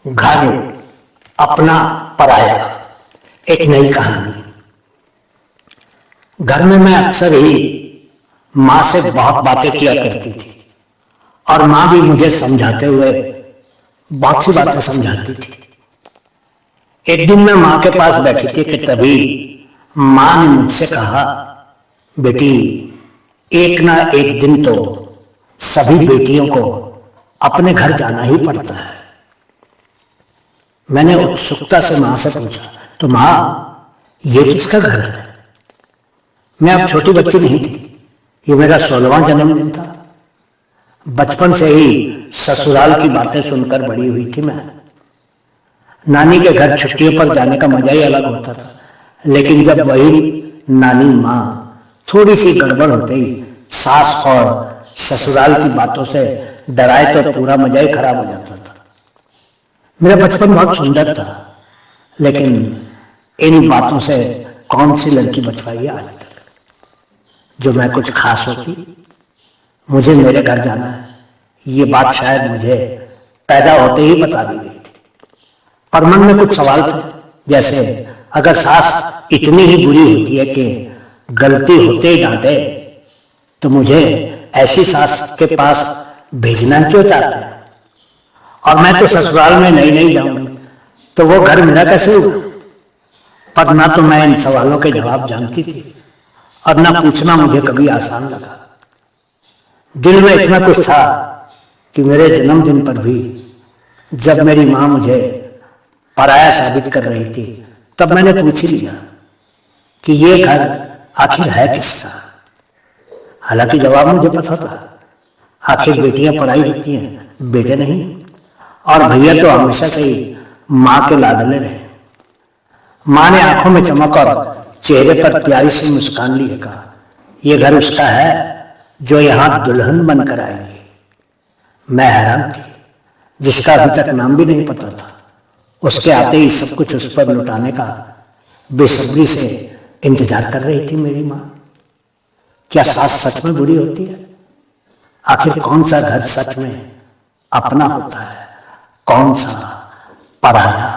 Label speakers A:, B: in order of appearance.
A: घर अपना पराया, एक नई कहानी। घर में मैं अक्सर ही माँ से बहुत बातें किया करती थी और माँ भी मुझे समझाते हुए बहुत सी बातें समझाती थी। एक दिन मैं माँ के पास बैठी थी कि तभी माँ ने मुझसे कहा, बेटी एक ना एक दिन तो सभी बेटियों को अपने घर जाना ही पड़ता है। मैंने उत्सुकता से माँ से पूछा, तो माँ ये किसका घर है? मैं अब छोटी बच्ची नहीं थी, ये मेरा 16वां जन्मदिन था। बचपन से ही ससुराल की बातें सुनकर बड़ी हुई थी मैं। नानी के घर छुट्टियों पर जाने का मजा ही अलग होता था, लेकिन जब वही नानी माँ थोड़ी सी गड़बड़ होते ही सास और ससुराल की बातों से डराए तो पूरा मजा ही खराब हो जाता था। मेरा बचपन बहुत सुंदर था, लेकिन इन बातों से कौन सी लड़की बचवाई आज तक। जो मैं कुछ खास होती, मुझे मेरे घर जाना है, ये बात शायद मुझे पैदा होते ही बता दी गई थी। और मन में कुछ सवाल थे, जैसे अगर सास इतनी ही बुरी होती है कि गलती होते ही डांटे, तो मुझे ऐसी सास के पास भेजना क्यों चाहते हैं? और मैं तो ससुराल में नई नई जाऊंगी, तो वो घर मेरा कैसे होगा? पर ना तो मैं इन सवालों के जवाब जानती थी और ना पूछना मुझे कभी आसान लगा। दिल में इतना कुछ था कि मेरे जन्मदिन पर भी जब मेरी माँ मुझे पराया साबित कर रही थी, तब मैंने पूछ ही लिया कि ये घर आखिर है किसका। हालांकि जवाब मुझे पता था, आखिर बेटियां पराई होती हैं, बेटे नहीं। और भैया तो हमेशा से ही माँ के लाडले रहे। माँ ने आंखों में चमक और चेहरे पर प्यारी सी मुस्कान लिए कहा, ये घर उसका है जो यहाँ दुल्हन बनकर आएगी। मैं हैरान थी, जिसका अभी तक नाम भी नहीं पता था। उसके आते ही सब कुछ उस पर लुटाने का बेसब्री से इंतजार कर रही थी मेरी माँ। क्या सास सच में बुरी होती है? आखिर कौन सा घर सच में अपना होता है, कौन सा पराया?